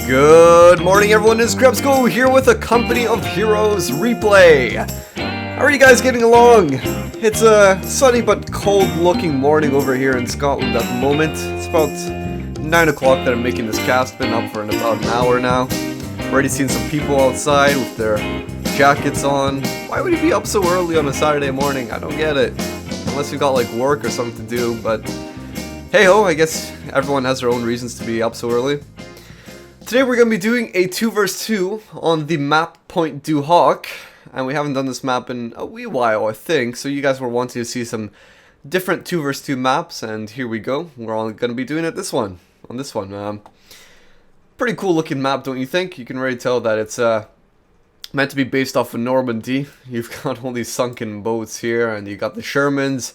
Good morning, everyone. It's KrebsCOHO here with a Company of Heroes replay. How are you guys getting along? It's a sunny but cold looking morning over here in Scotland at the moment. It's about 9 o'clock that I'm making this cast. Been up for about an hour now. Already seen some people outside with their jackets on. Why would you be up so early on a Saturday morning? I don't get it. Unless you've got like work or something to do, but hey ho, I guess everyone has their own reasons to be up so early. Today we're going to be doing a 2 vs 2 on the map Pointe du Hoc, and we haven't done this map in a wee while, I think, so you guys were wanting to see some different 2 vs 2 maps, and here we go. We're all going to be doing it on this one. Pretty cool looking map, don't you think? You can already tell that it's meant to be based off of Normandy. You've got all these sunken boats here, and you got the Shermans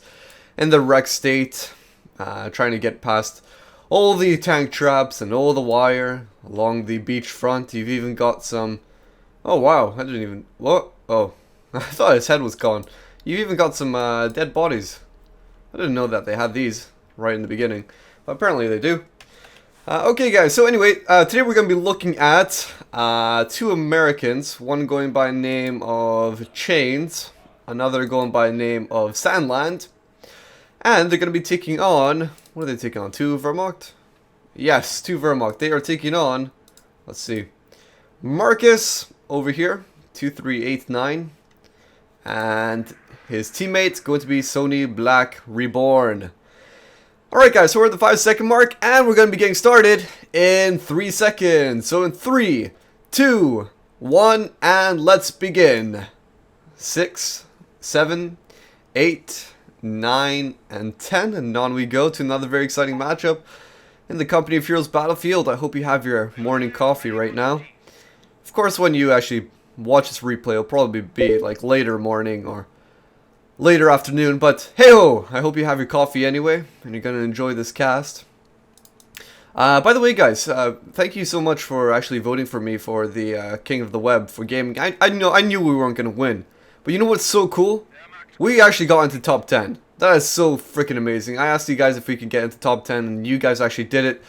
in the wreck state, trying to get past all the tank traps and all the wire along the beach front. You've even got some... Oh wow, I didn't even... What? Oh, I thought his head was gone. You've even got some dead bodies. I didn't know that they had these right in the beginning, but apparently they do. Okay guys, so anyway, today we're going to be looking at 2 Americans, one going by the name of Chains, another going by the name of Sandland, and they're going to be taking on... What are they taking on? 2 Wehrmacht? Yes, 2 Wehrmacht. They are taking on, let's see, Marcus over here, 2389, and his teammate going to be SonnyBlackReborn. Alright guys, so we're at the 5-second mark, and we're going to be getting started in 3 seconds. So in 3, 2, 1, and let's begin. 6, 7, 8, 9, and 10, and on we go to another very exciting matchup in the Company of Heroes battlefield. I hope you have your morning coffee right now. Of course, when you actually watch this replay, it'll probably be like later morning or later afternoon, but hey ho! I hope you have your coffee anyway, and you're gonna enjoy this cast. By the way, guys, thank you so much for actually voting for me for the King of the Web for gaming. I knew we weren't gonna win, but you know what's so cool? We actually got into top 10. That is so freaking amazing. I asked you guys if we could get into top 10, and you guys actually did it.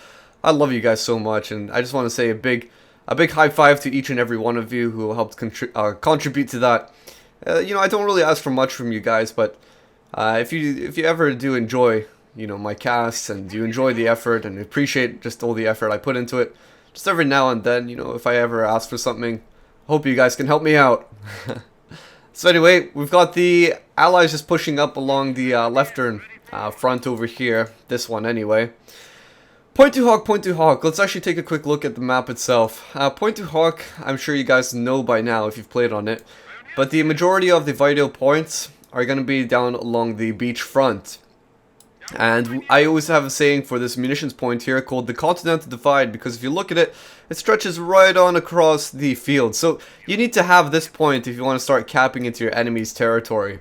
I love you guys so much, and I just want to say a big high five to each and every one of you who helped contribute to that. You know, I don't really ask for much from you guys, but if you ever do enjoy, you know, my casts, and you enjoy the effort and appreciate just all the effort I put into it, just every now and then, you know, if I ever ask for something, hope you guys can help me out. So anyway, we've got the allies just pushing up along the left turn front over here. This one anyway. Pointe du Hoc, Pointe du Hoc. Let's actually take a quick look at the map itself. Pointe du Hoc, I'm sure you guys know by now if you've played on it, but the majority of the vital points are going to be down along the beach front. And I always have a saying for this munitions point here called the Continental Divide, because if you look at it, it stretches right on across the field. So you need to have this point if you want to start capping into your enemy's territory.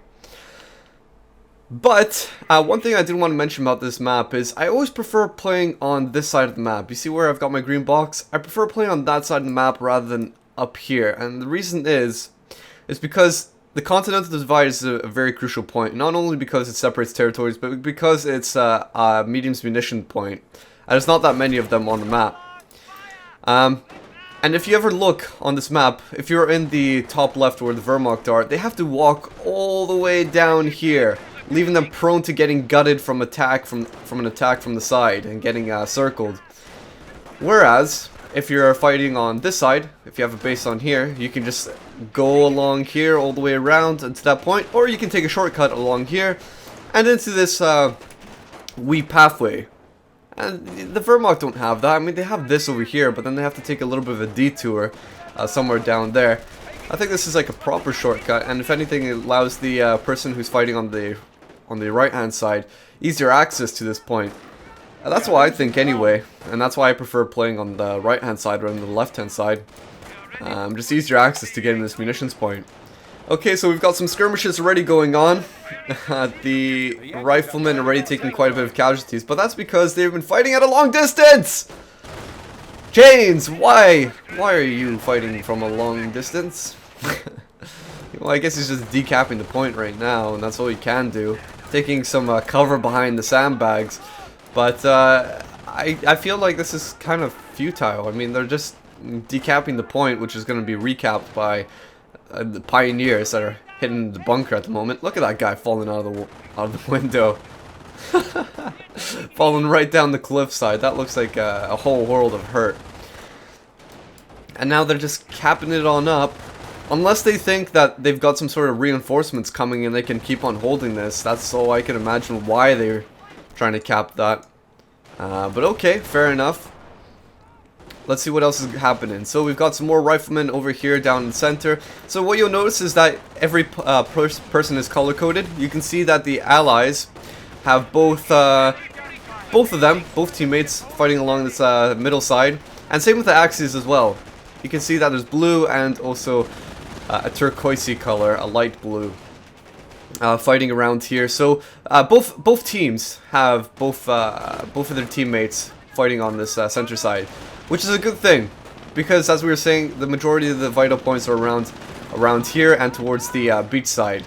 But one thing I did want to mention about this map is I always prefer playing on this side of the map. You see where I've got my green box? I prefer playing on that side of the map rather than up here. And the reason is because the Continental Divide is a very crucial point, not only because it separates territories, but because it's a mediums munition point, and there's not that many of them on the map. And if you ever look on this map, if you're in the top left where the Wehrmacht are, they have to walk all the way down here, leaving them prone to getting gutted from attack from an attack from the side and getting circled. Whereas if you're fighting on this side, if you have a base on here, you can just go along here all the way around and to that point, or you can take a shortcut along here and into this wee pathway. And the Wehrmacht don't have that. I mean, they have this over here, but then they have to take a little bit of a detour somewhere down there. I think this is like a proper shortcut, and if anything, it allows the person who's fighting on the right hand side easier access to this point. That's what I think anyway, and that's why I prefer playing on the right hand side rather than the left hand side. Just easier access to getting this munitions point. Okay, so we've got some skirmishes already going on. The riflemen are already taking quite a bit of casualties, but that's because they've been fighting at a long distance! Chains, why? Why are you fighting from a long distance? Well, I guess he's just decapping the point right now, and that's all he can do. Taking some cover behind the sandbags. But I feel like this is kind of futile. I mean, they're just decapping the Pointe, which is going to be recapped by the Pioneers that are hitting the bunker at the moment. Look at that guy falling out of the window. Falling right down the cliffside. That looks like a whole world of hurt. And now they're just capping it on up. Unless they think that they've got some sort of reinforcements coming and they can keep on holding this. That's all I can imagine why they're trying to cap that. But okay, fair enough. Let's see what else is happening. So we've got some more riflemen over here down in the center. So what you'll notice is that every person is color-coded. You can see that the allies have both teammates fighting along this middle side. And same with the axes as well. You can see that there's blue and also a turquoisey color, a light blue, fighting around here. So both teams have both of their teammates fighting on this center side, which is a good thing, because as we were saying, the majority of the vital points are around here and towards the beach side.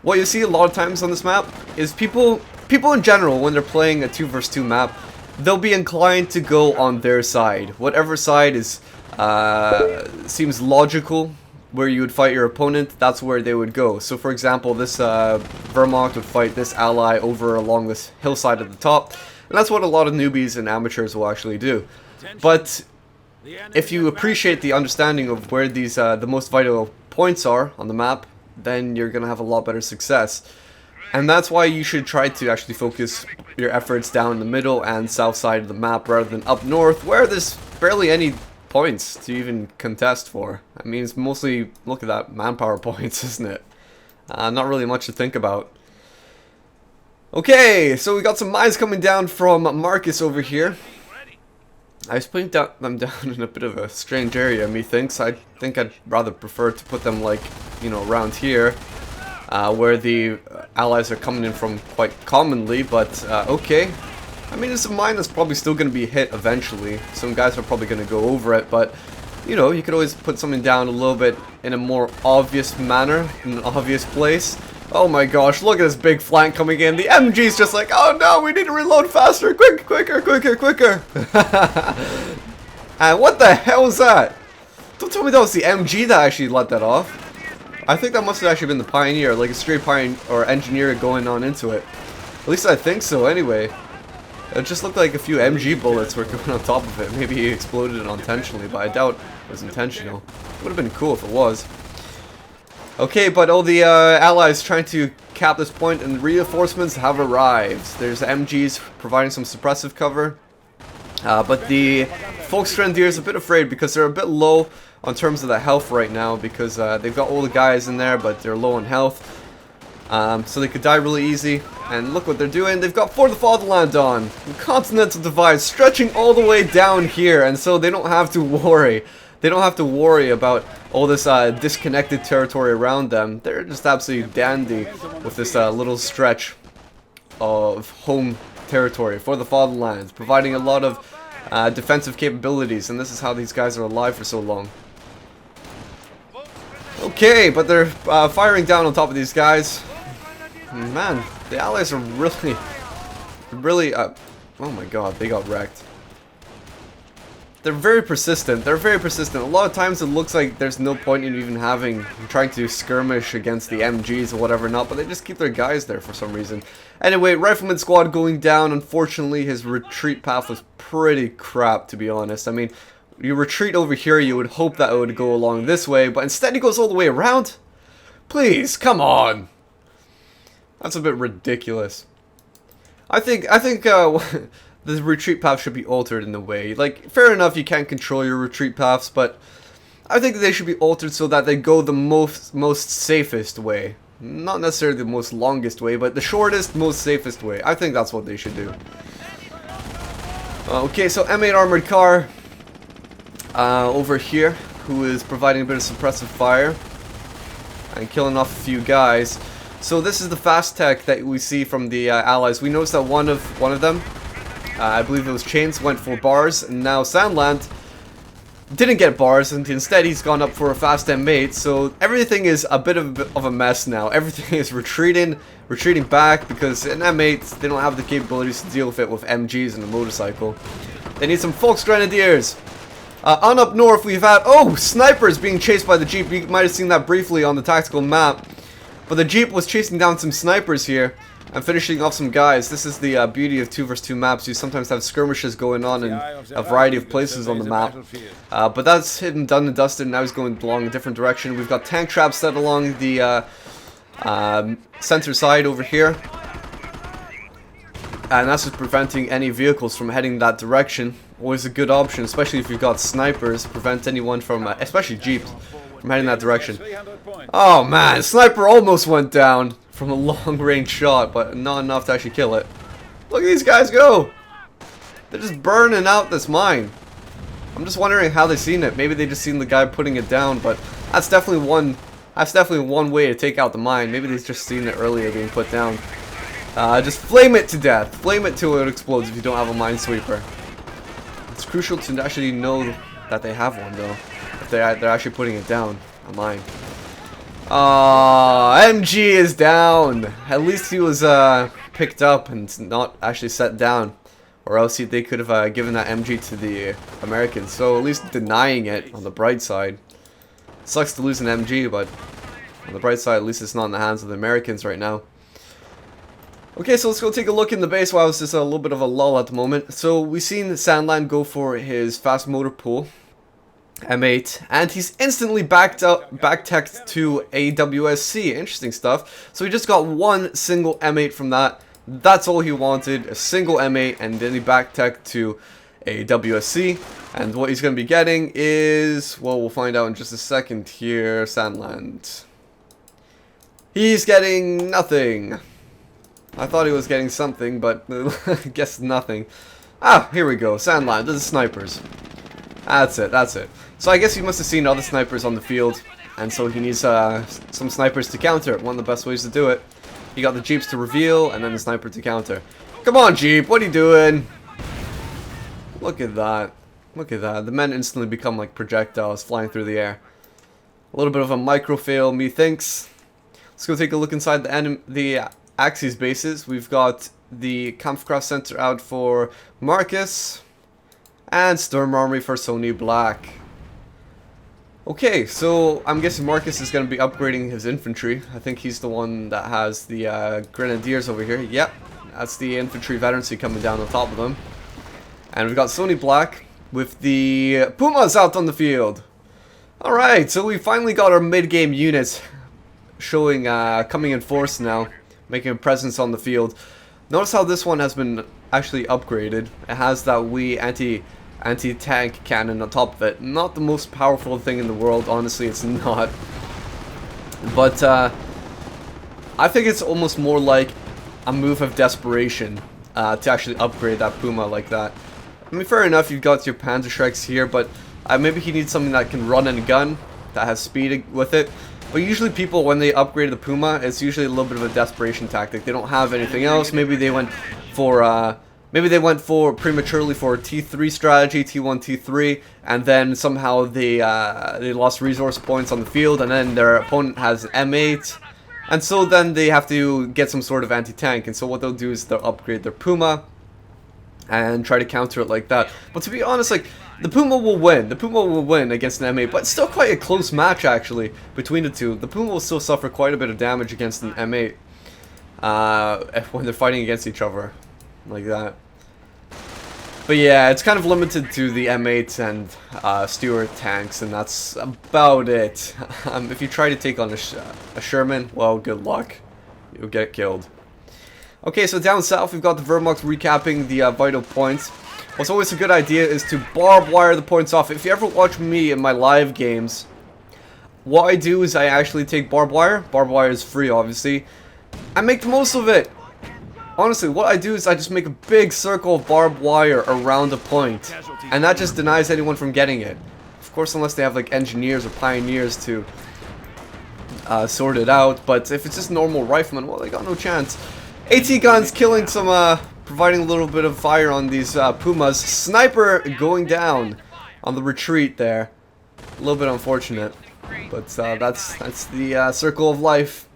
What you see a lot of times on this map is people in general, when they're playing a 2 vs 2 map, they'll be inclined to go on their side, whatever side is seems logical. Where you would fight your opponent, that's where they would go. So for example, this Wehrmacht would fight this ally over along this hillside at the top, and that's what a lot of newbies and amateurs will actually do. But if you appreciate the understanding of where these the most vital points are on the map, then you're gonna have a lot better success. And that's why you should try to actually focus your efforts down in the middle and south side of the map rather than up north, where there's barely any points to even contest for. I mean, it's mostly, look at that, manpower points, isn't it? Not really much to think about. Okay, so we got some mines coming down from Marcus over here. I was putting them down in a bit of a strange area, methinks. I think I'd rather prefer to put them, like, you know, around here, where the allies are coming in from quite commonly, but okay. I mean, it's a mine that's probably still going to be hit eventually. Some guys are probably going to go over it, but, you know, you could always put something down a little bit in a more obvious manner, in an obvious place. Oh my gosh, look at this big flank coming in. The MG's just like, oh no, we need to reload faster. Quicker. And what the hell was that? Don't tell me that was the MG that actually let that off. I think that must have actually been the Pioneer, like a straight Pioneer or Engineer going on into it. At least I think so, anyway. It just looked like a few MG bullets were going on top of it. Maybe he exploded it unintentionally, but I doubt it was intentional. It would have been cool if it was. Okay, but all the allies trying to cap this point, and reinforcements have arrived. There's MGs providing some suppressive cover. But the Volksgrenadiers are a bit afraid because they're a bit low on terms of the health right now, because they've got all the guys in there, but they're low on health. So they could die really easy. And look what they're doing. They've got For the Fatherland on. The Continental Divide stretching all the way down here. And so they don't have to worry. They don't have to worry about all this disconnected territory around them. They're just absolutely dandy with this little stretch of home territory for the Fatherland. Providing a lot of defensive capabilities. And this is how these guys are alive for so long. Okay, but they're firing down on top of these guys. Man, the allies are really, oh my god, they got wrecked. They're very persistent. A lot of times it looks like there's no point in even trying to skirmish against the MGs or whatever not, but they just keep their guys there for some reason. Anyway, Rifleman Squad going down. Unfortunately, his retreat path was pretty crap, to be honest. I mean, you retreat over here, you would hope that it would go along this way, but instead he goes all the way around? Please, come on! That's a bit ridiculous. I think the retreat path should be altered in a way. Like, fair enough, you can't control your retreat paths, but I think they should be altered so that they go the most safest way. Not necessarily the most longest way, but the shortest, most safest way. I think that's what they should do. Okay, so M8 armored car over here, who is providing a bit of suppressive fire and killing off a few guys. So this is the fast tech that we see from the allies. We noticed that one of them, I believe it was Chains, went for bars, and now Sandland didn't get bars, and instead he's gone up for a fast M8. So everything is a bit of a mess now. Everything is retreating back, because in M8 they don't have the capabilities to deal with it with MGs and a motorcycle. They need some Volksgrenadiers. On up north, we've had, oh, snipers being chased by the Jeep. You might have seen that briefly on the tactical map. But the Jeep was chasing down some snipers here and finishing off some guys. This is the beauty of 2 vs 2 maps. You sometimes have skirmishes going on in a variety of places on the map. But that's hit and done and dusted, and now he's going along a different direction. We've got tank traps set along the center side over here. And that's just preventing any vehicles from heading that direction. Always a good option, especially if you've got snipers. Prevent anyone from, especially Jeeps, from heading that direction. Oh man, sniper almost went down from a long-range shot, but not enough to actually kill it. Look at these guys go! They're just burning out this mine. I'm just wondering how they seen it. Maybe they just seen the guy putting it down, but that's definitely one way to take out the mine. Maybe they just seen it earlier being put down. Just flame it to death. Flame it till it explodes if you don't have a minesweeper. It's crucial to actually know that they have one, though. If they're actually putting it down, a mine. MG is down. At least he was picked up and not actually set down. Or else they could have given that MG to the Americans. So at least denying it on the bright side. Sucks to lose an MG, but on the bright side, at least it's not in the hands of the Americans right now. Okay, so let's go take a look in the base while it's just a little bit of a lull at the moment. So we've seen Sandland go for his fast motor pool, M8, and he's instantly back-teched to a WSC. Interesting stuff. So he just got one single M8 from that. That's all he wanted, a single M8, and then he back-teched to a WSC. And what he's going to be getting is, well, we'll find out in just a second here, Sandland. He's getting nothing. I thought he was getting something, but I guess nothing. Ah, here we go. Sandland. This is snipers. That's it. That's it. So I guess he must have seen other snipers on the field, and so he needs some snipers to counter it. One of the best ways to do it. He got the Jeeps to reveal, and then the sniper to counter. Come on, Jeep. What are you doing? Look at that. Look at that. The men instantly become like projectiles flying through the air. A little bit of a micro fail, methinks. Let's go take a look inside the Axis bases. We've got the Kampfkraft Center out for Marcus and Sturm Army for Sony Black. Okay, so I'm guessing Marcus is going to be upgrading his infantry. I think he's the one that has the grenadiers over here. Yep, that's the infantry veterancy coming down on top of them. And we've got Sony Black with the Pumas out on the field. Alright, so we finally got our mid-game units showing, coming in force now. Making a presence on the field. Notice how this one has been actually upgraded. It has that Wehr anti-tank cannon on top of it. Not the most powerful thing in the world, honestly, it's not. But I think it's almost more like a move of desperation to actually upgrade that Puma like that. I mean, fair enough, you've got your Panzerschrecks here, but maybe he needs something that can run and gun, that has speed with it. But usually people, when they upgrade the Puma, it's usually a little bit of a desperation tactic. They don't have anything else. Maybe they went for prematurely for a T3 strategy, T1, T3, and then somehow they lost resource points on the field, and then their opponent has an M8, and so then they have to get some sort of anti-tank. And so what they'll do is they'll upgrade their Puma and try to counter it like that. But to be honest, like, the Puma will win. The Puma will win against an M8, but it's still quite a close match, actually, between the two. The Puma will still suffer quite a bit of damage against an M8 when they're fighting against each other, like that. But yeah, it's kind of limited to the M8s and Stuart tanks, and that's about it. If you try to take on a Sherman, well, good luck. You'll get killed. Okay, so down south, we've got the Wehrmacht recapping the vital points. What's always a good idea is to barbed wire the points off. If you ever watch me in my live games, what I do is I actually take barbed wire. Barbed wire is free, obviously. I make the most of it. Honestly, what I do is I just make a big circle of barbed wire around a point. And that just denies anyone from getting it. Of course, unless they have like engineers or pioneers to sort it out. But if it's just normal riflemen, well, they got no chance. AT guns killing some, providing a little bit of fire on these Pumas. Sniper going down on the retreat there. A little bit unfortunate, but that's the circle of life.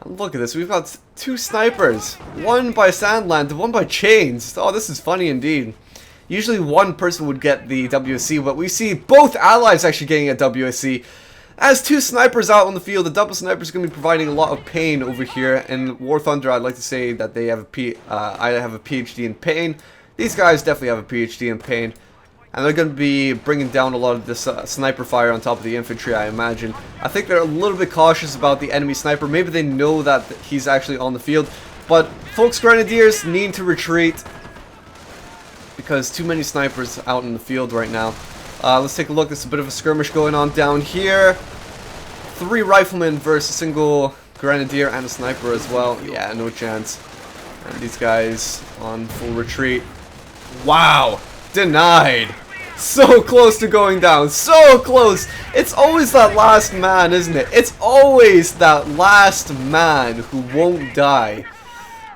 And look at this. We've got two snipers. One by Sandland, one by Chains. Oh, this is funny indeed. Usually one person would get the WSC, but we see both allies actually getting a WSC. As two snipers out on the field, the double sniper is going to be providing a lot of pain over here. And War Thunder, I'd like to say that they have I have a PhD in pain. These guys definitely have a PhD in pain. And they're going to be bringing down a lot of this sniper fire on top of the infantry, I imagine. I think they're a little bit cautious about the enemy sniper. Maybe they know that he's actually on the field. But folks, Grenadiers need to retreat, because too many snipers out in the field right now. Let's take a look. There's a bit of a skirmish going on down here. 3 riflemen versus a single grenadier and a sniper as well. Yeah, no chance. And these guys on full retreat. Wow! Denied! So close to going down. So close! It's always that last man, isn't it? It's always that last man who won't die.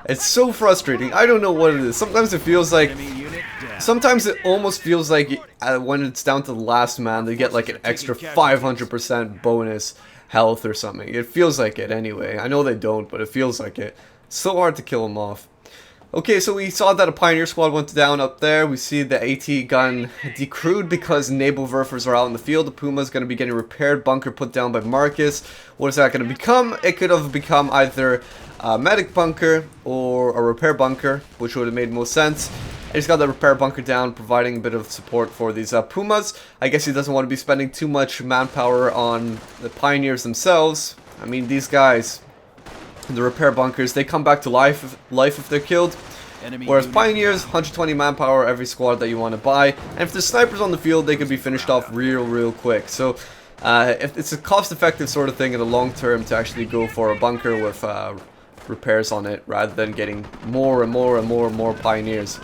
It's so frustrating. I don't know what it is. Sometimes it feels like... Sometimes it almost feels like when it's down to the last man, they get like an extra 500% bonus health or something. It feels like it anyway. I know they don't, but it feels like it. It's so hard to kill them off. Okay, so we saw that a Pioneer squad went down up there. We see the AT gun decrewed because naval Werfers are out in the field. The Puma is going to be getting repaired. Bunker put down by Marcus. What is that going to become? It could have become either a medic bunker or a repair bunker, which would have made most sense. And he's got the repair bunker down, providing a bit of support for these Pumas. I guess he doesn't want to be spending too much manpower on the Pioneers themselves. I mean, these guys... the repair bunkers, they come back to life if they're killed. Whereas Pioneers, 120 manpower every squad that you want to buy. And if there's snipers on the field, they can be finished off real quick. So if it's a cost-effective sort of thing in the long term to actually go for a bunker with repairs on it, rather than getting more and more Pioneers.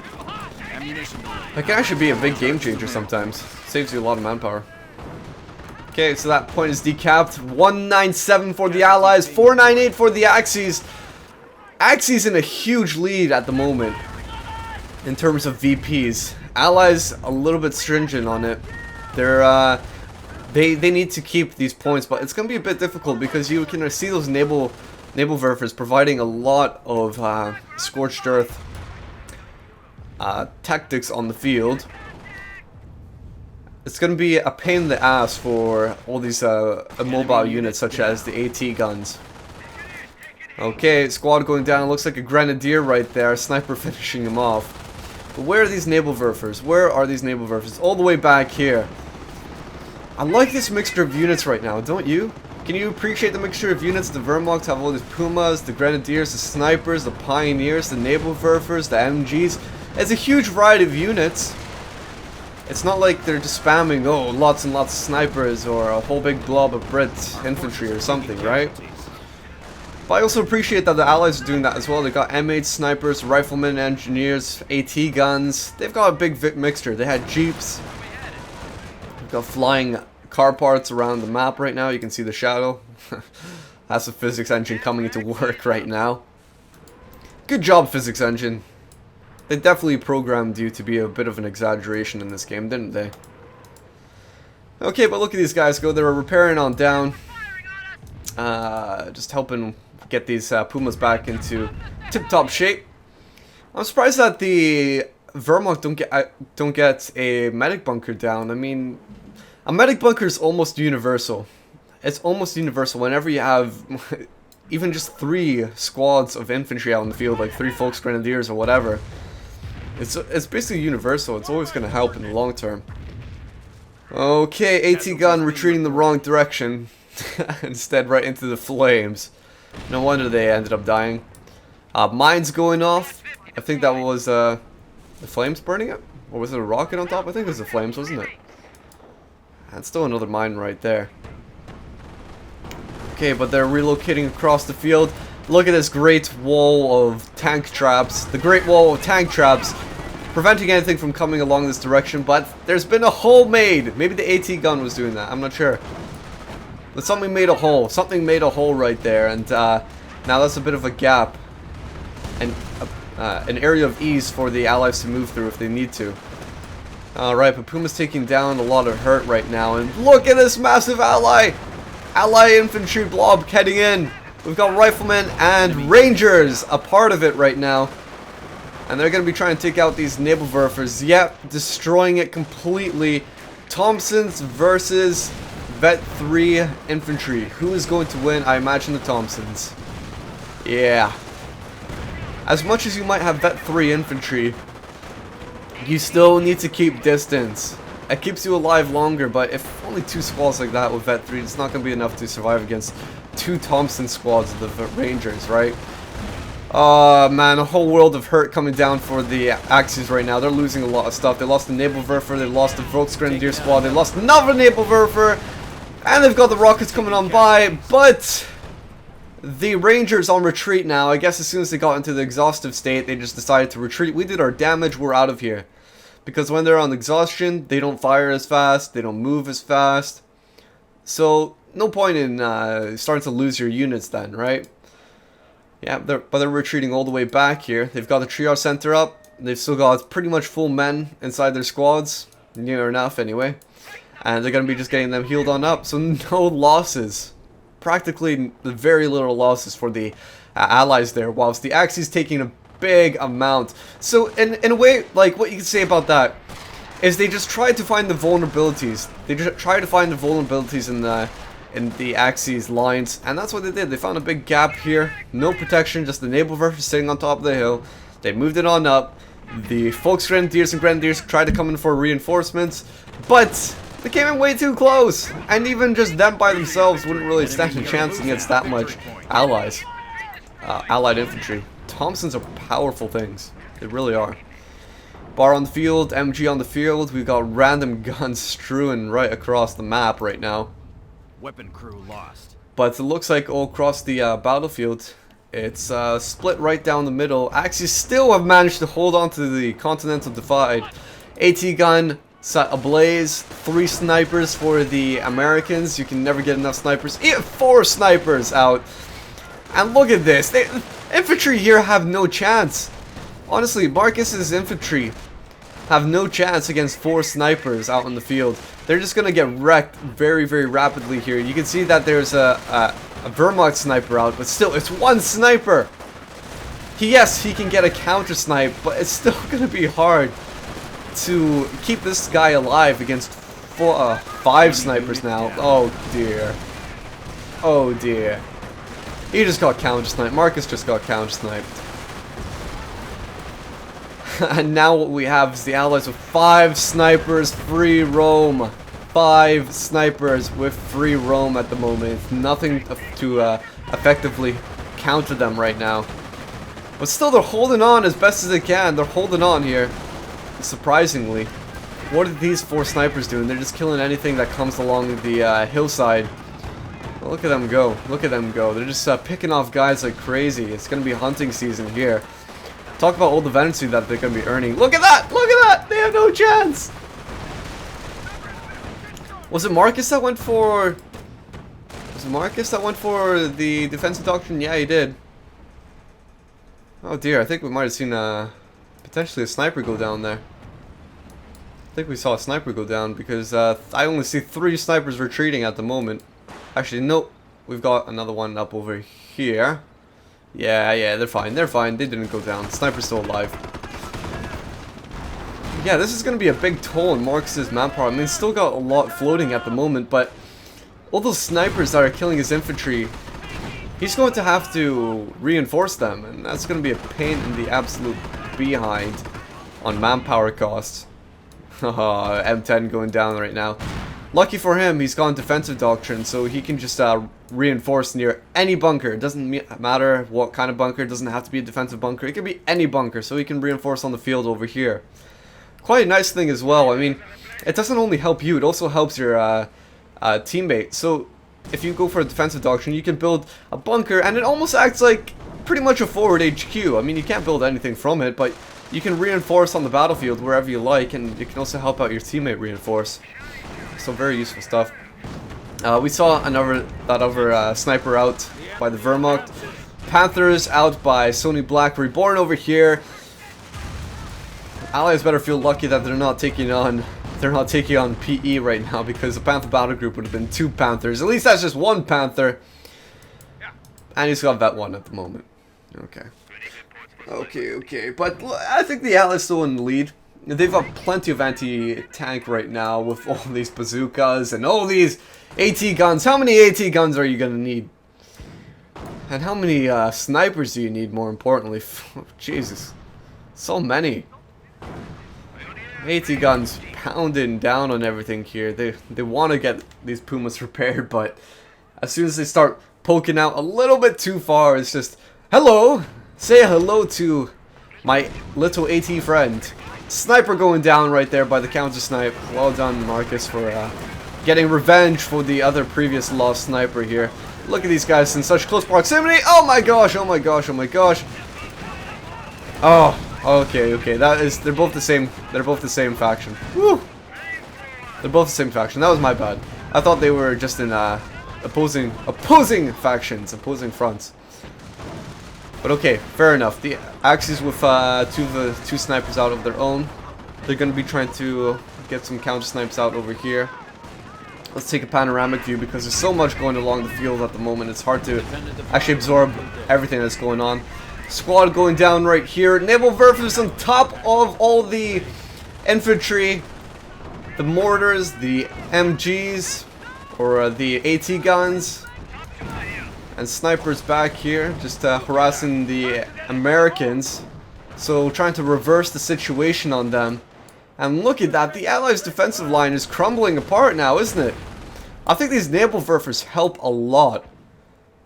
That can actually be a big game changer sometimes. Saves you a lot of manpower. Okay, so that point is decapped. 197 for the Allies, 498 for the Axis. Axis in a huge lead at the moment in terms of VPs. Allies a little bit stringent on it. They need to keep these points, but it's going to be a bit difficult because you can see those naval Werfers providing a lot of scorched earth tactics on the field. It's going to be a pain in the ass for all these immobile units such as the AT guns. Okay, squad going down. Looks like a grenadier right there. Sniper finishing him off. But where are these naval Werfers? Where are these naval Werfers? All the way back here. I like this mixture of units right now, don't you? Can you appreciate the mixture of units? The Wehrmacht have all these Pumas, the Grenadiers, the Snipers, the Pioneers, the naval Werfers, the MGs. It's a huge variety of units. It's not like they're just spamming, oh, lots and lots of snipers or a whole big blob of Brit infantry or something, right? But I also appreciate that the Allies are doing that as well. They've got M8 snipers, riflemen, engineers, AT guns. They've got a big mixture. They had jeeps. They've got flying car parts around the map right now. You can see the shadow. That's the physics engine coming into work right now. Good job, physics engine. They definitely programmed you to be a bit of an exaggeration in this game, didn't they? Okay, but look at these guys go. They're repairing on down. Just helping get these Pumas back into tip-top shape. I'm surprised that the Wehrmacht don't get a medic bunker down. I mean, a medic bunker is almost universal. It's almost universal whenever you have even just 3 squads of infantry out in the field, like 3 Folks Grenadiers or whatever. It's basically universal. It's always going to help in the long term. Okay, AT gun retreating the wrong direction. Instead right into the flames. No wonder they ended up dying. Mines going off. I think that was the flames burning it? Or was it a rocket on top? I think it was the flames, wasn't it? That's still another mine right there. Okay, but they're relocating across the field. Look at this great wall of tank traps. The great wall of tank traps. Preventing anything from coming along this direction, but there's been a hole made. Maybe the AT gun was doing that. I'm not sure. But something made a hole. Something made a hole right there, and now that's a bit of a gap. And an area of ease for the Allies to move through if they need to. Alright, but Puma's taking down a lot of hurt right now, and look at this massive ally infantry blob heading in. We've got riflemen and rangers a part of it right now. And they're going to be trying to take out these Nebelwerfers. Yep, destroying it completely. Thompsons versus Vet 3 Infantry. Who is going to win? I imagine the Thompsons. Yeah. As much as you might have Vet 3 Infantry, you still need to keep distance. It keeps you alive longer, but if only 2 squads like that with Vet 3, it's not going to be enough to survive against 2 Thompson squads of the Rangers, right? Oh man, a whole world of hurt coming down for the Axis right now. They're losing a lot of stuff. They lost the Nebelwerfer, they lost the Volksgrenadier squad, they lost another Nebelwerfer, and they've got the rockets coming on by, but the Rangers on retreat now. I guess as soon as they got into the exhaustive state, they just decided to retreat. We did our damage, we're out of here. Because when they're on exhaustion, they don't fire as fast, they don't move as fast. So, no point in starting to lose your units then, right? Yeah, but they're retreating all the way back here. They've got the triage center up. They've still got pretty much full men inside their squads. Near enough, anyway. And they're going to be just getting them healed on up. So no losses. Practically very little losses for the allies there. Whilst the Axis taking a big amount. So in a way, like what you can say about that is they just tried to find the vulnerabilities. They just tried to find the vulnerabilities in the Axis lines, and that's what they did. They found a big gap here, no protection, just the Nebelwerfer sitting on top of the hill. They moved it on up. The Volksgrenadiers and Grenadiers tried to come in for reinforcements, but they came in way too close, and even just them by themselves wouldn't really stand a chance against that much allied infantry. Thompsons are powerful things. They really are. Bar on the field, MG on the field. We've got random guns strewn right across the map right now. Weapon crew lost. But it looks like all across the battlefield, it's split right down the middle. Axis still have managed to hold on to the Continental Divide. AT gun set ablaze. 3 snipers for the Americans. You can never get enough snipers. 4 snipers out. And look at this. Infantry here have no chance. Honestly, Marcus's infantry have no chance against 4 snipers out in the field. They're just gonna get wrecked very, very rapidly here. You can see that there's a Wehrmacht sniper out, but still, it's 1 sniper. Yes, he can get a counter snipe, but it's still gonna be hard to keep this guy alive against 5 snipers now. Oh dear. Oh dear. He just got counter sniped. Marcus just got counter sniped. And now what we have is the Allies with 5 snipers, free roam. 5 snipers with free roam at the moment. Nothing to effectively counter them right now. But still, they're holding on as best as they can. They're holding on here. Surprisingly. What are these 4 snipers doing? They're just killing anything that comes along the hillside. Well, look at them go. Look at them go. They're just picking off guys like crazy. It's going to be hunting season here. Talk about all the vengeance that they're going to be earning. Look at that! Look at that! They have no chance! Was it Marcus that went for... Was it Marcus that went for the defensive doctrine? Yeah, he did. Oh dear, I think we might have seen potentially a sniper go down there. I think we saw a sniper go down because I only see 3 snipers retreating at the moment. Actually, nope. We've got another one up over here. Yeah, they're fine. They're fine. They didn't go down. Sniper's still alive. Yeah, this is going to be a big toll on Marcus's manpower. I mean, he's still got a lot floating at the moment, but all those snipers that are killing his infantry, he's going to have to reinforce them, and that's going to be a pain in the absolute behind on manpower costs. M10 going down right now. Lucky for him, he's gone defensive doctrine, so he can just reinforce near any bunker. It doesn't matter what kind of bunker. It doesn't have to be a defensive bunker. It can be any bunker, so he can reinforce on the field over here. Quite a nice thing as well. I mean, it doesn't only help you, it also helps your teammate. So, if you go for a defensive doctrine, you can build a bunker, and it almost acts like pretty much a forward HQ. I mean, you can't build anything from it, but you can reinforce on the battlefield wherever you like, and you can also help out your teammate reinforce. So very useful stuff. We saw that other sniper out by the Wehrmacht. Panthers out by SonnyBlackReborn over here. Allies better feel lucky that they're not taking on PE right now, because the Panther battle group would have been 2 Panthers. At least that's just 1 Panther. And he's got Vet 1 at the moment. Okay. Okay. But I think the Allies still in the lead. They've got plenty of anti-tank right now with all these bazookas and all these AT guns. How many AT guns are you going to need? And how many snipers do you need, more importantly? Jesus. So many. AT guns pounding down on everything here. They want to get these Pumas repaired, but as soon as they start poking out a little bit too far, it's just, hello! Say hello to my little AT friend. Sniper going down right there by the counter snipe. Well done, Marcus, for getting revenge for the other previous lost sniper here. Look at these guys in such close proximity. Oh my gosh, oh my gosh, oh my gosh. Oh, okay. They're both the same. They're both the same faction. Woo! They're both the same faction. That was my bad. I thought they were just in opposing factions, opposing fronts. But okay, fair enough. The Axis with two snipers out of their own. They're going to be trying to get some counter snipes out over here. Let's take a panoramic view because there's so much going along the field at the moment. It's hard to actually absorb everything that's going on. Squad going down right here. Naval Werfers on top of all the infantry, the mortars, the MGs, or the AT guns, and snipers back here, just harassing the Americans. So trying to reverse the situation on them. And look at that, the Allies' defensive line is crumbling apart now, isn't it? I think these naval Werfers help a lot.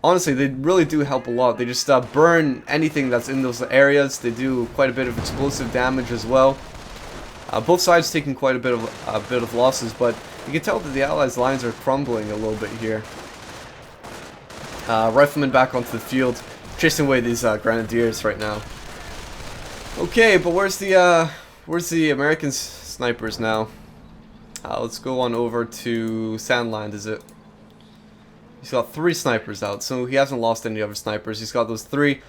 Honestly, they really do help a lot. They just burn anything that's in those areas. They do quite a bit of explosive damage as well. Both sides taking quite a bit of losses, but you can tell that the Allies' lines are crumbling a little bit here. Riflemen back onto the field, chasing away these grenadiers right now. Okay, but where's the American snipers now? Let's go on over to Sandland, is it? He's got 3 snipers out, so he hasn't lost any other snipers. He's got those 3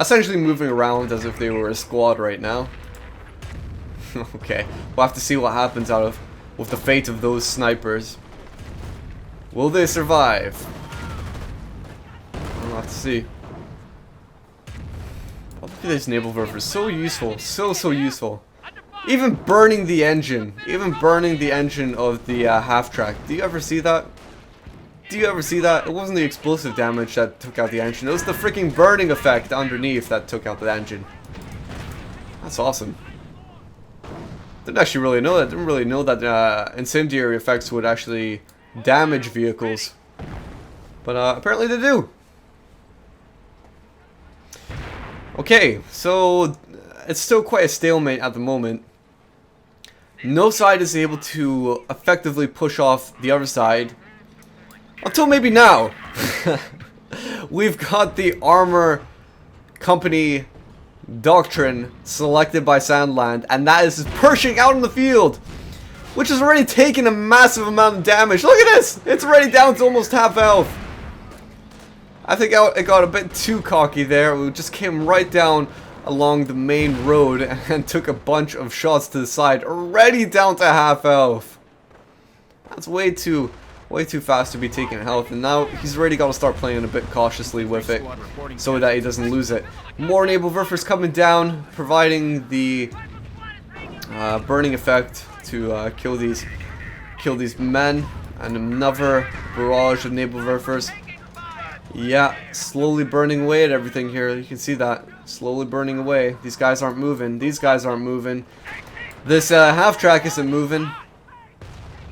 essentially moving around as if they were a squad right now. Okay, we'll have to see what happens with the fate of those snipers. Will they survive? We'll have to see. Oh, look at these naval Werfers, so useful, so useful. Even burning the engine of the half-track. Do you ever see that? Do you ever see that? It wasn't the explosive damage that took out the engine. It was the freaking burning effect underneath that took out the engine. That's awesome. Didn't actually really know that. Didn't really know that incendiary effects would actually damage vehicles. But apparently they do. Okay, so it's still quite a stalemate at the moment. No side is able to effectively push off the other side. Until maybe now. We've got the armor company doctrine selected by Sandland, and that is Pershing out in the field, which has already taken a massive amount of damage. Look at this! It's already down to almost half health. I think it got a bit too cocky there. We just came right down along the main road and took a bunch of shots to the side, already down to half health. That's way too fast to be taking health, and now he's already got to start playing a bit cautiously with it so that he doesn't lose it. More naval Werfers coming down, providing the burning effect to kill these men, and another barrage of naval Werfers. Yeah, slowly burning away at everything here. You can see that. Slowly burning away. These guys aren't moving. These guys aren't moving. This half-track isn't moving.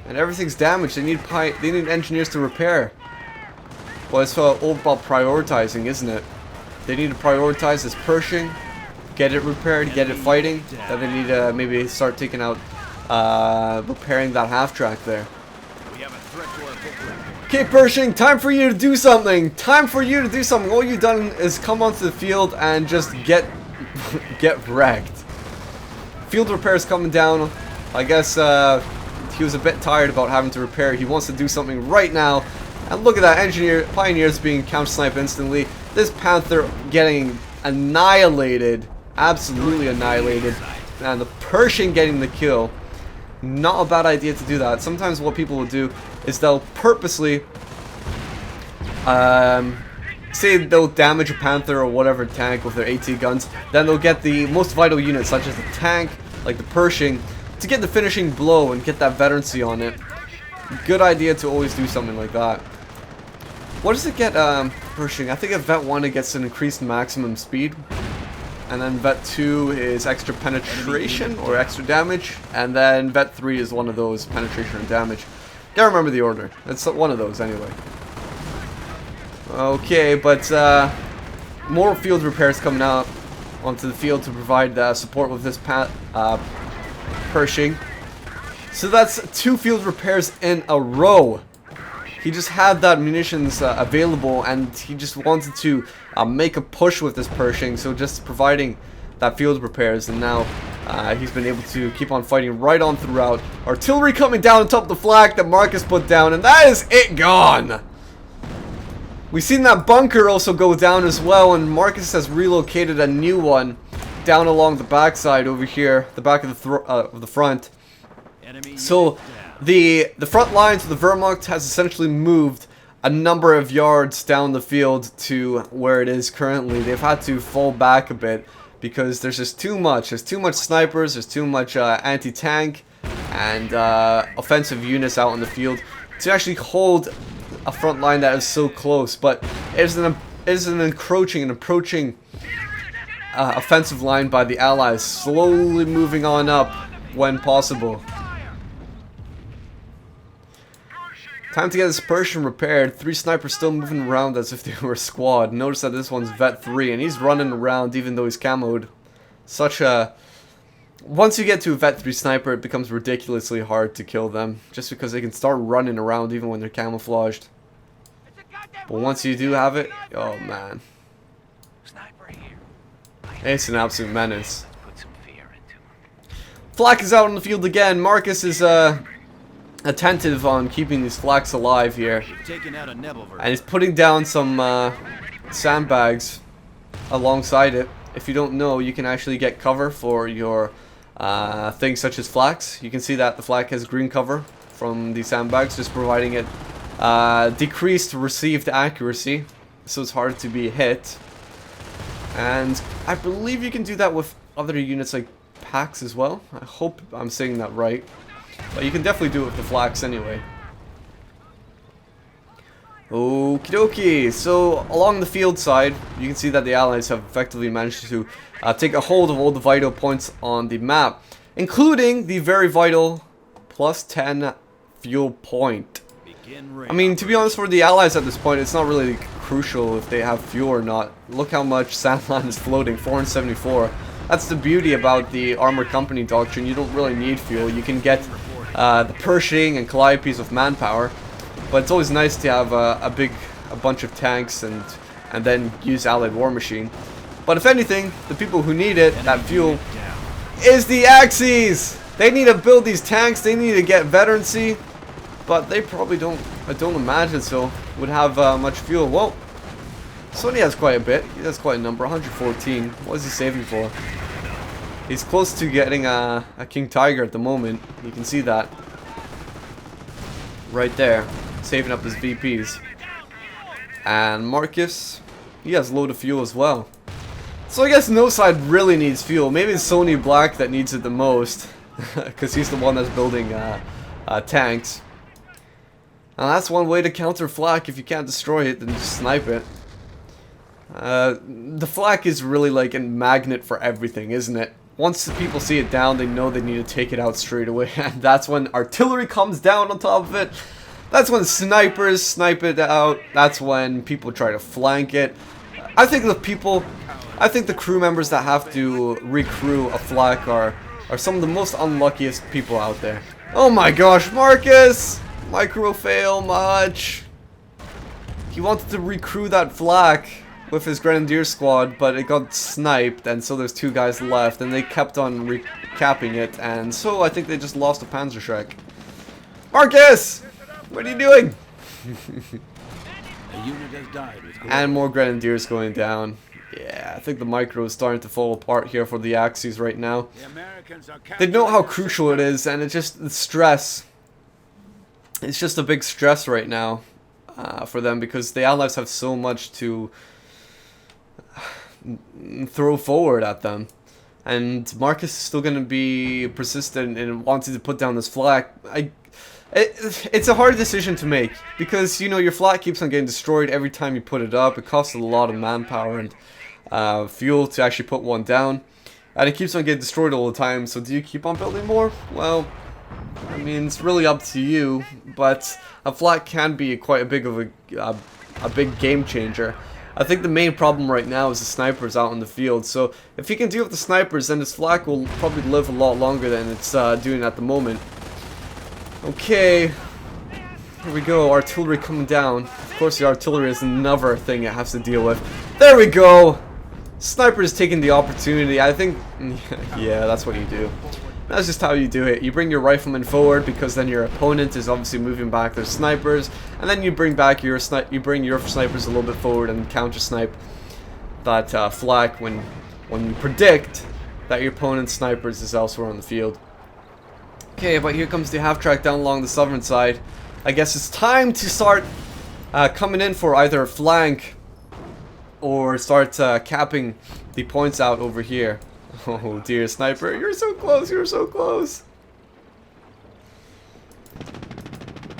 And everything's damaged. They need engineers to repair. Well, it's all about prioritizing, isn't it? They need to prioritize this Pershing, get it repaired, get it fighting. Then they need to maybe start taking out, repairing that half-track there. Okay, Pershing, time for you to do something. Time for you to do something. All you've done is come onto the field and just get wrecked. Field repairs coming down. I guess he was a bit tired about having to repair. He wants to do something right now. And look at that, Pioneers being counter-sniped instantly. This Panther getting annihilated. Absolutely annihilated. And the Pershing getting the kill. Not a bad idea to do that. Sometimes what people will do is they'll purposely say they'll damage a Panther or whatever tank with their AT guns, then they'll get the most vital units, such as the tank, like the Pershing, to get the finishing blow and get that veterancy on it. Good idea to always do something like that. What does it get, Pershing? I think at Vet 1 it gets an increased maximum speed. And then Vet 2 is extra penetration or extra damage. And then Vet 3 is one of those, penetration and damage. Gotta remember the order. It's one of those anyway. Okay, but more field repairs coming out onto the field to provide support with this Pershing. So that's 2 field repairs in a row. He just had that munitions available, and he just wanted to make a push with this Pershing, so just providing that field repairs, and now he's been able to keep on fighting right on throughout. Artillery coming down on top of the flak that Marcus put down, and that is it gone! We've seen that bunker also go down as well, and Marcus has relocated a new one down along the backside over here, the back of the front. So the front lines of the Wehrmacht has essentially moved a number of yards down the field to where it is currently. They've had to fall back a bit because there's just too much. There's too much snipers, there's too much anti-tank and offensive units out in the field to actually hold a front line that is so close. But it is an approaching offensive line by the Allies, slowly moving on up when possible. Time to get this Pershing repaired. 3 snipers still moving around as if they were a squad. Notice that this one's Vet 3 and he's running around even though he's camoed. Such a... Once you get to a Vet 3 sniper, it becomes ridiculously hard to kill them. Just because they can start running around even when they're camouflaged. But once you do have it, oh man. It's an absolute menace. Flak is out on the field again. Marcus is attentive on keeping these flaks alive here, and he's putting down some sandbags alongside it. If you don't know, you can actually get cover for your things such as flaks. You can see that the flak has green cover from the sandbags, just providing it decreased received accuracy, so it's hard to be hit. And I believe you can do that with other units like packs as well. I hope I'm saying that right. But you can definitely do it with the flaks anyway. Okie dokie. So along the field side, you can see that the Allies have effectively managed to take a hold of all the vital points on the map, including the very vital +10 fuel point. I mean, to be honest, for the Allies at this point, it's not really crucial if they have fuel or not. Look how much Sandland is floating, 474. That's the beauty about the Armored Company doctrine. You don't really need fuel. You can get the Pershing and Calliopes with manpower, but it's always nice to have a bunch of tanks and then use Allied War Machine. But if anything, the people who need it, that fuel, is the Axis. They need to build these tanks. They need to get veterancy, but they probably don't. I don't imagine so. Would have much fuel. Well, Sonny has quite a bit. He has quite a number. 114. What is he saving for? He's close to getting a King Tiger at the moment. You can see that right there, saving up his VPs. And Marcus, he has a load of fuel as well. So I guess no side really needs fuel. Maybe it's SonnyBlack that needs it the most, because he's the one that's building tanks. And that's one way to counter flak. If you can't destroy it, then just snipe it. The flak is really like a magnet for everything, isn't it? Once the people see it down, they know they need to take it out straight away. And that's when artillery comes down on top of it. That's when snipers snipe it out. That's when people try to flank it. I think the crew members that have to recrew a flak are some of the most unluckiest people out there. Oh my gosh, Marcus! Micro fail much. He wanted to recrew that flak with his Grenadier squad, but it got sniped, and so there's 2 guys left, and they kept on recapping it, and so I think they just lost a Panzerschreck. Marcus! What are you doing? And more Grenadiers going down. Yeah, I think the micro is starting to fall apart here for the Axis right now. They know how crucial it is, and it's just the stress. It's just a big stress right now. for them, because the Allies have so much to throw forward at them. And Marcus is still going to be persistent in wanting to put down this flak. It's a hard decision to make, because, you know, your flak keeps on getting destroyed every time you put it up. It costs a lot of manpower and fuel to actually put one down. And it keeps on getting destroyed all the time, so do you keep on building more? Well, I mean, it's really up to you, but a flak can be quite a big of a big game changer. I think the main problem right now is the snipers out in the field, so if he can deal with the snipers, then his flak will probably live a lot longer than it's doing at the moment. Okay, here we go, artillery coming down. Of course the artillery is another thing it has to deal with. There we go! Sniper is taking the opportunity. I think, yeah, that's what you do. That's just how you do it. You bring your riflemen forward, because then your opponent is obviously moving back their snipers, and then you bring back your snipers a little bit forward and counter snipe that flak when you predict that your opponent's snipers is elsewhere on the field. Okay, but here comes the half track down along the southern side. I guess it's time to start coming in for either a flank or start capping the points out over here. Oh dear, sniper, you're so close, you're so close.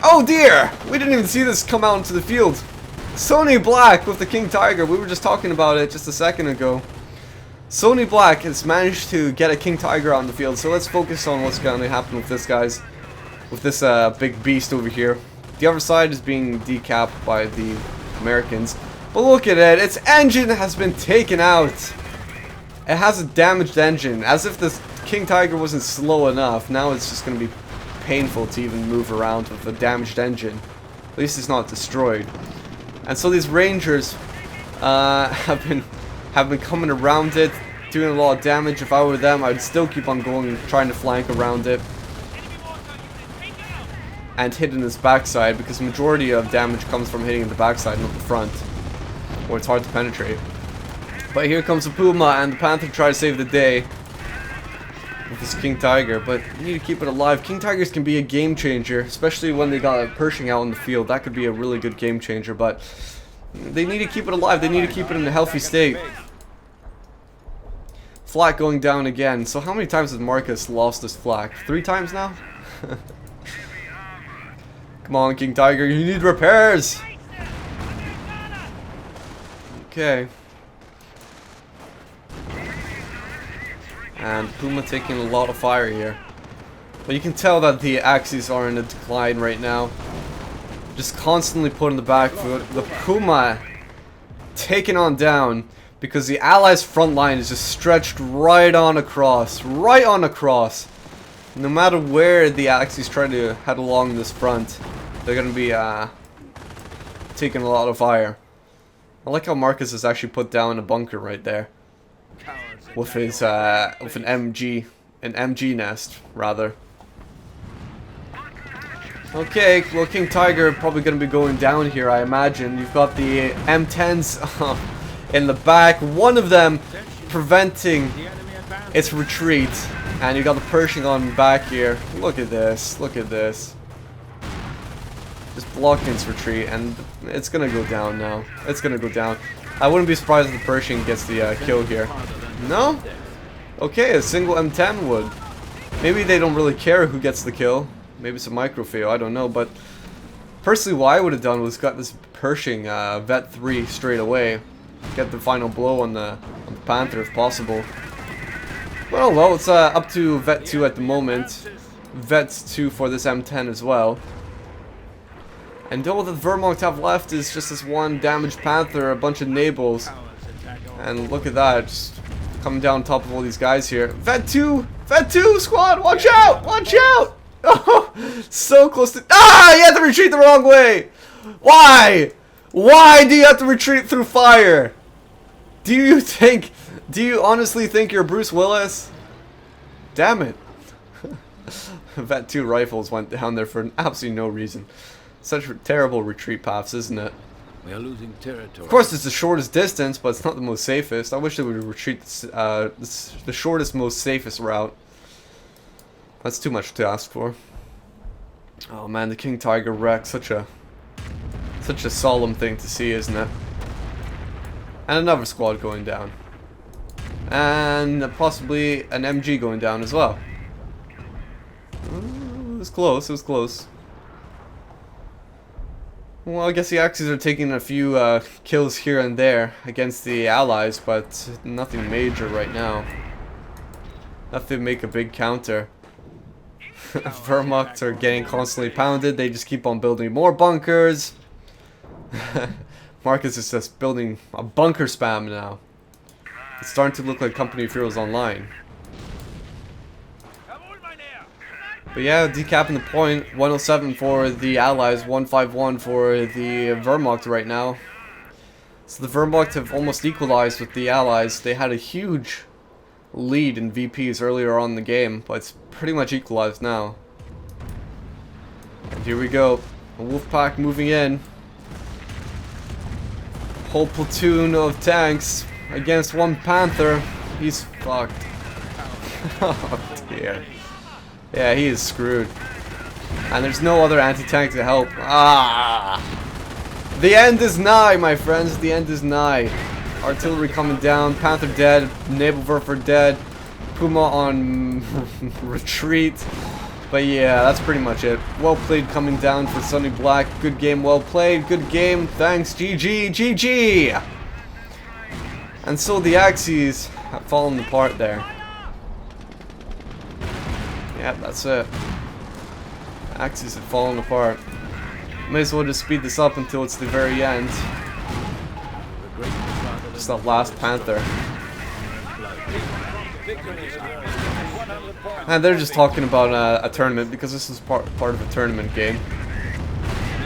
Oh dear, we didn't even see this come out into the field. Sonny Black with the King Tiger, we were just talking about it just a second ago. Sonny Black has managed to get a King Tiger out in the field, so let's focus on what's going to happen with this, guys. With this big beast over here. The other side is being decapped by the Americans. But look at it, its engine has been taken out. It has a damaged engine, as if this King Tiger wasn't slow enough. Now it's just going to be painful to even move around with a damaged engine. At least it's not destroyed. And so these Rangers have been coming around it, doing a lot of damage. If I were them, I'd still keep on going and trying to flank around it and hitting its backside, because the majority of damage comes from hitting the backside, not the front, or it's hard to penetrate. But here comes the Puma, and the Panther try to save the day with this King Tiger, but you need to keep it alive. King Tigers can be a game changer, especially when they got a Pershing out in the field. That could be a really good game changer, but they need to keep it alive. They need to keep it in a healthy state. Flak going down again. So how many times has Marcus lost this flak? 3 times now? Come on, King Tiger, you need repairs! Okay. And Puma taking a lot of fire here. But you can tell that the Axis are in a decline right now. Just constantly put in the back foot. The Puma taken on down because the Allies' front line is just stretched right on across. Right on across. No matter where the Axis try to head along this front, they're going to be taking a lot of fire. I like how Marcus has actually put down a bunker right there. With his with an MG nest rather. Okay, well, King Tiger probably going to be going down here, I imagine. You've got the M10s in the back, one of them preventing its retreat, and you got the Pershing on back here. Look at this, look at this. Just blocking its retreat, and it's going to go down now. It's going to go down. I wouldn't be surprised if the Pershing gets the kill here. No? Okay, a single M10 would. Maybe they don't really care who gets the kill. Maybe it's a micro fail, I don't know. But personally, what I would have done was got this Pershing Vet 3 straight away. Get the final blow on the Panther if possible. Well, it's up to Vet 2 at the moment. Vet 2 for this M10 as well. And all that Wehrmacht have left is just this one damaged Panther, a bunch of Nables. And look at that, just coming down on top of all these guys here. Vet 2 squad, watch out, watch out! Oh, so close to, you have to retreat the wrong way! Why? Why do you have to retreat through fire? Do you honestly think you're Bruce Willis? Damn it. Vet 2 rifles went down there for absolutely no reason. Such terrible retreat paths, isn't it? We are losing territory. Of course, it's the shortest distance, but it's not the most safest. I wish they would retreat the shortest, most safest route. That's too much to ask for. Oh man, the King Tiger wrecked such a Such a solemn thing to see, isn't it? And another squad going down. And possibly an MG going down as well. It was close, it was close. Well, I guess the Axis are taking a few kills here and there against the Allies, but nothing major right now. Nothing to make a big counter. Wehrmacht are getting constantly pounded, they just keep on building more bunkers. Marcus is just building a bunker spam now. It's starting to look like Company of Heroes Online. But yeah, decapping the point, 107 for the Allies, 151 for the Wehrmacht right now. So the Wehrmacht have almost equalized with the Allies. They had a huge lead in VPs earlier on in the game, but it's pretty much equalized now. And here we go, a Wolfpack moving in. Whole platoon of tanks against one Panther. He's fucked. Oh dear. Yeah, he is screwed. And there's no other anti-tank to help. Ah! The end is nigh, my friends. The end is nigh. Artillery coming down. Panther dead. Nebelwerfer dead. Puma on retreat. But yeah, that's pretty much it. Well played coming down for Sonny Black. Good game, well played. Good game. Thanks. GG. GG! And so the Axis have fallen apart there. Yeah, that's it. Axis have fallen apart. May as well just speed this up until it's the very end. Just that last Panther. And they're just talking about a tournament because this is part of a tournament game.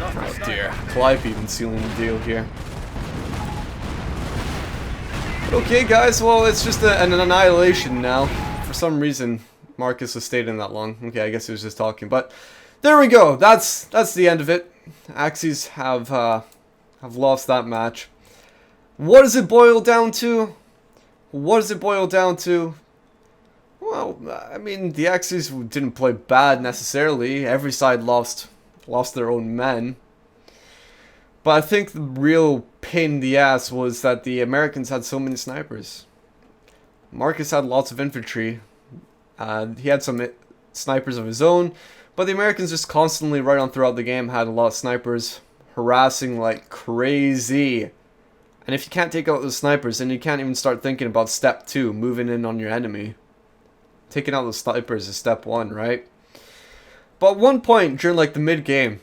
Oh dear, Clive even sealing the deal here. Okay guys, well it's just an annihilation now. For some reason Marcus has stayed in that long. Okay, I guess he was just talking, but there we go. That's the end of it. Axis have lost that match. What does it boil down to? What does it boil down to? Well, I mean, the Axis didn't play bad necessarily. Every side lost their own men. But I think the real pain in the ass was that the Americans had so many snipers. Marcus had lots of infantry. He had some snipers of his own, but the Americans just constantly, right on throughout the game, had a lot of snipers harassing like crazy. And if you can't take out those snipers, then you can't even start thinking about step 2, moving in on your enemy. Taking out those snipers is step 1, right? But at one point during like the mid-game,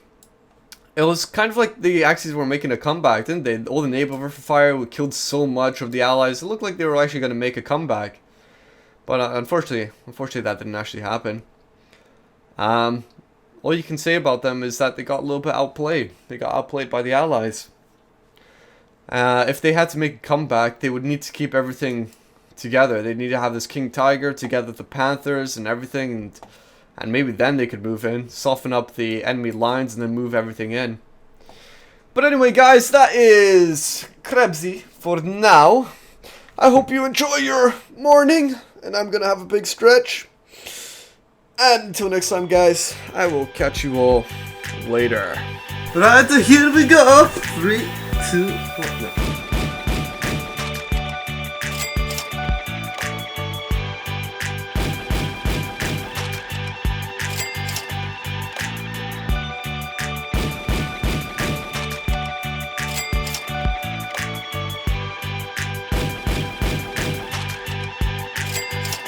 it was kind of like the Axis were making a comeback, didn't they? All the Nebelwerfer fire killed so much of the Allies. It looked like they were actually going to make a comeback. But unfortunately that didn't actually happen. All you can say about them is that they got a little bit outplayed. They got outplayed by the Allies. If they had to make a comeback, they would need to keep everything together. They'd need to have this King Tiger together with the Panthers and everything. And maybe then they could move in, soften up the enemy lines, and then move everything in. But anyway, guys, that is Krebsy for now. I hope you enjoy your morning, and I'm gonna have a big stretch. And until next time, guys, I will catch you all later. Right, here we go. 3, 2, 1.